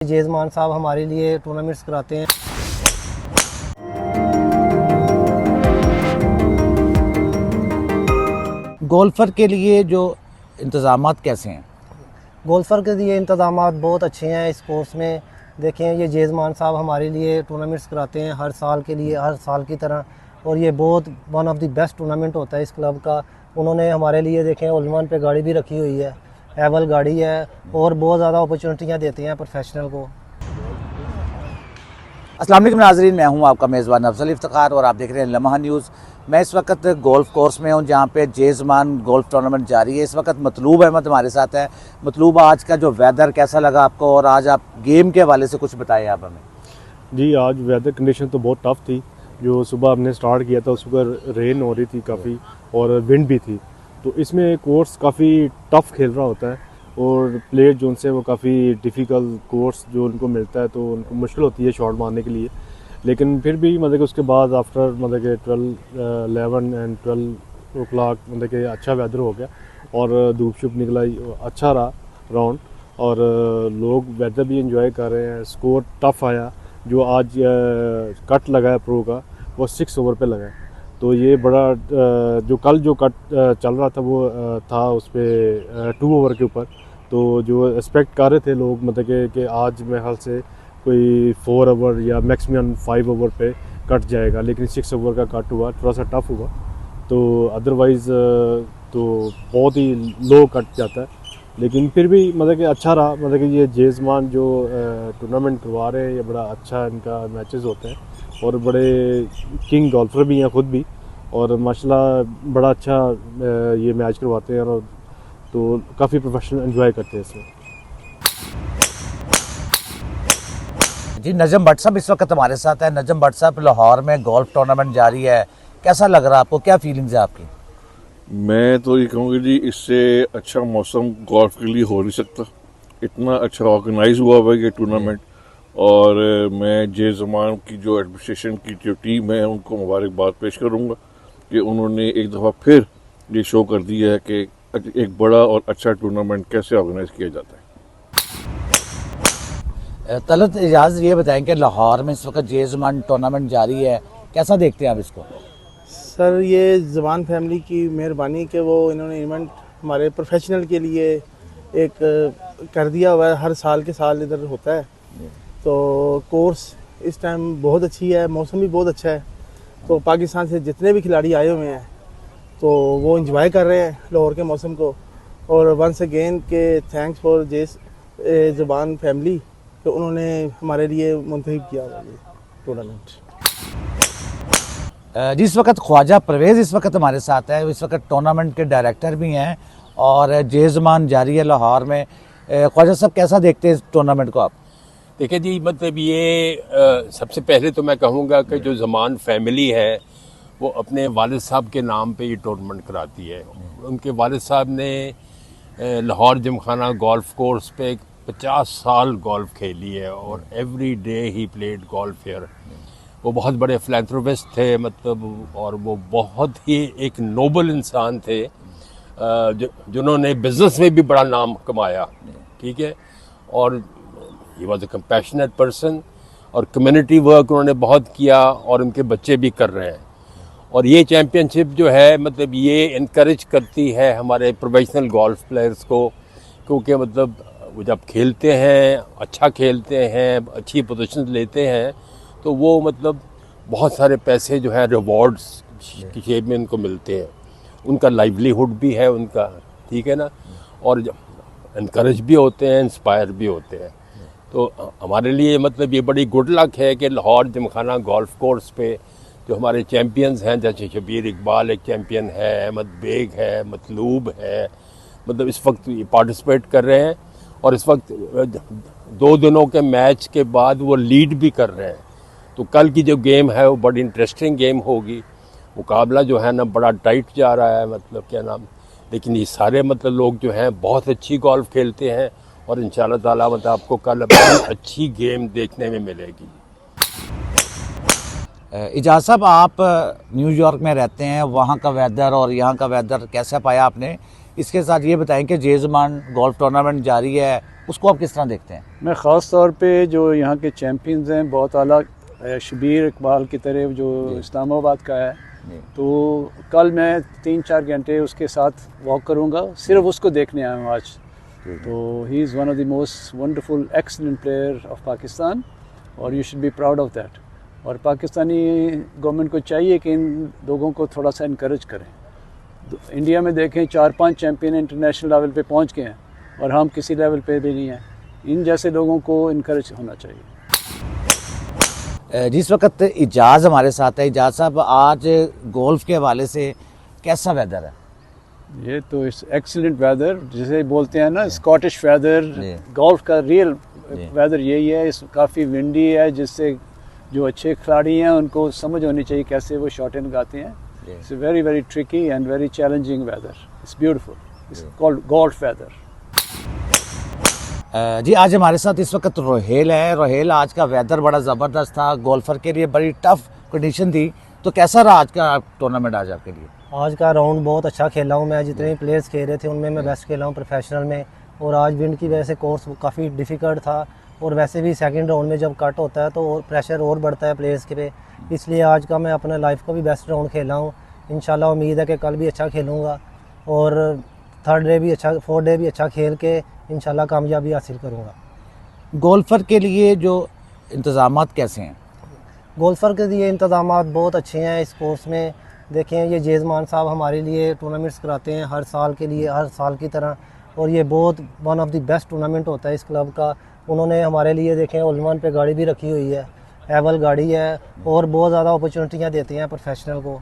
जेजमान साहब हमारे लिए टूर्नामेंट्स कराते हैं। गोल्फ़र के लिए जो इंतज़ामात कैसे हैं? गोल्फ़र के लिए इंतज़ामात बहुत अच्छे हैं इस कोर्स में। देखें, ये जेजमान साहब हमारे लिए टूर्नामेंट्स कराते हैं हर साल के लिए, हर साल की तरह, और ये बहुत one of the best tournament होता है इस क्लब का। उन्होंने हमारे लिए देखें ओलमान पे गाड़ी भी रखी हुई है, एवल गाड़ी है, और बहुत ज़्यादा अपॉर्चुनिटियाँ देते हैं प्रोफेशनल को। अस्सलाम वालेकुम नाज़रीन, मैं हूं आपका मेज़बान अफजल इफ्तिखार और आप देख रहे हैं लम्हा न्यूज़। मैं इस वक्त गोल्फ़ कोर्स में हूं जहां पे जेज़मान गोल्फ़ टूर्नामेंट जारी है। इस वक्त मतलूब अहमद हमारे साथ है। मतलूब, आज का जो वेदर कैसा लगा आपको, और आज आप गेम के हवाले से कुछ बताएं आप हमें। जी, आज वेदर कंडीशन तो बहुत टफ़ थी। जो सुबह हमने स्टार्ट किया था उस वक्त रेन हो रही थी काफ़ी, और विंड भी थी। तो इसमें कोर्स काफ़ी टफ़ खेल रहा होता है, और प्लेयर जो उनसे वो काफ़ी डिफ़िकल्ट कोर्स जो उनको मिलता है, तो उनको मुश्किल होती है शॉट मारने के लिए। लेकिन फिर भी मतलब कि उसके बाद आफ्टर मतलब कि 11 एंड 12 ओ क्लाक मतलब कि अच्छा वेदर हो गया, और धूप शुप निकला, अच्छा रहा राउंड, और लोग वेदर भी इंजॉय कर रहे हैं। स्कोर टफ़ आया। जो आज कट लगा है प्रो का, वो 6 ओवर पे लगा है। तो ये बड़ा जो कल जो कट चल रहा था वो था उस पर 2 ओवर के ऊपर। तो जो एक्सपेक्ट कर रहे थे लोग मतलब कि आज मेरे ख्याल से कोई 4 ओवर या मैक्सिमम 5 ओवर पे कट जाएगा, लेकिन 6 ओवर का कट हुआ, थोड़ा सा टफ हुआ। तो अदरवाइज़ तो बहुत ही लो कट जाता है, लेकिन फिर भी मतलब कि अच्छा रहा। मतलब कि ये जेज़मान जो टूर्नामेंट करवा रहे हैं, ये बड़ा अच्छा इनका मैचेस होते हैं, और बड़े किंग गोल्फर भी हैं खुद भी, और माशाल्लाह बड़ा अच्छा ये मैच करवाते हैं, और तो काफ़ी प्रोफेशनल एंजॉय करते हैं इसमें। जी, नजम भट्ट साहब इस वक्त हमारे साथ है। नजम भट्ट साहब, लाहौर में गोल्फ़ टूर्नामेंट जारी है, कैसा लग रहा है आपको, क्या फीलिंग्स है आपकी? मैं तो ये कहूँगा जी, इससे अच्छा मौसम गोल्फ के लिए हो नहीं सकता। इतना अच्छा ऑर्गेनाइज हुआ हुआ है ये टूर्नामेंट, और मैं जेज़मान की जो एडमिनिस्ट्रेशन की जो टीम है उनको मुबारकबाद पेश करूँगा कि उन्होंने एक दफ़ा फिर ये शो कर दिया है कि एक बड़ा और अच्छा टूर्नामेंट कैसे ऑर्गेनाइज किया जाता है। तलत इजाज़, ये बताएं कि लाहौर में इस वक्त जेज़मान टूर्नामेंट जारी है, कैसा देखते हैं आप इसको? सर, ये ज़बान फैमिली की मेहरबानी कि वो इन्होंने इवेंट हमारे प्रोफेशनल के लिए एक कर दिया हुआ है। हर साल के साल इधर होता है। तो कोर्स इस टाइम बहुत अच्छी है, मौसम भी बहुत अच्छा है। तो पाकिस्तान से जितने भी खिलाड़ी आए हुए हैं तो वो एंजॉय कर रहे हैं लाहौर के मौसम को। और वंस अगेन के थैंक्स फॉर ज़बान फैमिली कि उन्होंने हमारे लिए मुंतखब किया हुआ ये टूर्नामेंट। जिस वक्त ख्वाजा परवेज़ इस वक्त हमारे साथ है, इस वक्त टूर्नामेंट के डायरेक्टर भी हैं, और जेज़मान जारी है लाहौर में। ख्वाजा साहब, कैसा देखते हैं इस टूर्नामेंट को आप? देखिए जी, मतलब ये सबसे पहले तो मैं कहूँगा कि जो ज़मान फैमिली है वो अपने वालिद साहब के नाम पे ये टूर्नामेंट कराती है। उनके वालिद साहब ने लाहौर जिमखाना गोल्फ कोर्स पे 50 साल गोल्फ खेली है, और every day he played golf here. वो बहुत बड़े फिलैंथ्रोपिस्ट थे मतलब, और वो बहुत ही एक नोबल इंसान थे जिन्होंने बिज़नेस में भी बड़ा नाम कमाया, ठीक है। और he was a compassionate person, और कम्युनिटी वर्क उन्होंने बहुत किया, और उनके बच्चे भी कर रहे हैं। और ये चैम्पियनशिप जो है मतलब ये इनकरेज करती है हमारे प्रोफेशनल गोल्फ प्लेयर्स को, क्योंकि मतलब वो जब खेलते हैं, अच्छा खेलते हैं, अच्छी पोजीशन लेते हैं, तो वो मतलब बहुत सारे पैसे जो है रिवॉर्ड्स की शेप में उनको मिलते हैं। उनका लाइवलीहुड भी है उनका, ठीक है ना, और इनकरेज भी होते हैं, इंस्पायर भी होते हैं। तो हमारे लिए मतलब ये बड़ी गुड लक है कि लाहौर जिमखाना गोल्फ कोर्स पे जो हमारे चैम्पियंस हैं, जैसे शबीर इकबाल एक चैम्पियन है, अहमद बेग है, मतलूब है, मतलब इस वक्त ये पार्टिसिपेट कर रहे हैं, और इस वक्त 2 दिनों के मैच के बाद वो लीड भी कर रहे हैं। तो कल की जो गेम है वो बड़ी इंटरेस्टिंग गेम होगी। मुकाबला जो है ना बड़ा टाइट जा रहा है, मतलब क्या नाम, लेकिन ये सारे मतलब लोग जो हैं बहुत अच्छी गोल्फ खेलते हैं, और इंशाल्लाह ताला मतलब आपको कल बड़ी अच्छी गेम देखने में मिलेगी। इजाज़ साहब, आप न्यूयॉर्क में रहते हैं, वहाँ का वेदर और यहाँ का वेदर कैसा पाया आपने? इसके साथ ये बताएं कि जेज़मान गोल्फ़ टूर्नामेंट जारी है, उसको आप किस तरह देखते हैं? मैं ख़ास तौर पे जो यहाँ के चैम्पियंस हैं बहुत आला, शबीर इकबाल की तरह जो इस्लामाबाद का है, तो कल मैं 3-4 घंटे उसके साथ वॉक करूँगा, सिर्फ उसको देखने आया हूँ आज। तो he is one of the most wonderful excellent player of Pakistan और you should be proud of that. और पाकिस्तानी गवर्नमेंट को चाहिए कि इन लोगों को थोड़ा सा इनकरेज करें। इंडिया में देखें 4-5 चैम्पियन इंटरनेशनल लेवल पे पहुंच गए हैं और हम किसी लेवल पे भी नहीं हैं। इन जैसे लोगों को इनकरेज होना चाहिए। जिस वक्त इजाज़ हमारे साथ है, इजाज़ साहब आज गोल्फ के हवाले से कैसा वेदर है? ये तो इस एक्सीलेंट वेदर जिसे बोलते हैं ना, स्कॉटिश वेदर, गोल्फ का रियल वेदर यही है। इस काफ़ी विंडी है, जिससे जो अच्छे खिलाड़ी हैं उनको समझ होनी चाहिए कैसे वो शॉटें लगाते हैं। It's very very tricky and very challenging weather. It's beautiful, it's called golf weather. जी आज हमारे साथ इस वक्त रोहेल है। रोहेल, आज का वेदर बड़ा ज़बरदस्त था, गोल्फर के लिए बड़ी टफ कंडीशन थी, तो कैसा रहा आज का टूर्नामेंट आज आपके लिए? आज का राउंड बहुत अच्छा खेला हूँ मैं। जितने भी प्लेयर्स खेल रहे थे उनमें मैं बेस्ट खेला हूँ प्रोफेशनल में। और आज विंड की वजह से कोर्स काफ़ी डिफ़िकल्ट था, और वैसे भी सेकंड राउंड में जब कट होता है तो और प्रेशर और बढ़ता है प्लेयर्स के पे। इसलिए आज का मैं अपने लाइफ का भी बेस्ट राउंड खेला हूँ। इंशाल्लाह उम्मीद है कि कल भी अच्छा खेलूँगा और थर्ड डे भी अच्छा, फोर्थ डे भी अच्छा खेल के इंशाल्लाह कामयाबी हासिल करूँगा। गोल्फर के लिए जो इंतज़ामात कैसे हैं? गोल्फर के लिए इंतज़ामात बहुत अच्छे हैं इस कोर्स में। देखें, ये जेज़मान साहब हमारे लिए टूर्नामेंट्स कराते हैं हर साल के लिए, हर साल की तरह, और ये बहुत one of the best tournament होता है इस क्लब का। उन्होंने हमारे लिए देखें ओलमान पे गाड़ी भी रखी हुई है, एवल गाड़ी है, और बहुत ज़्यादा अपॉर्चुनिटियाँ देते हैं प्रोफेशनल को।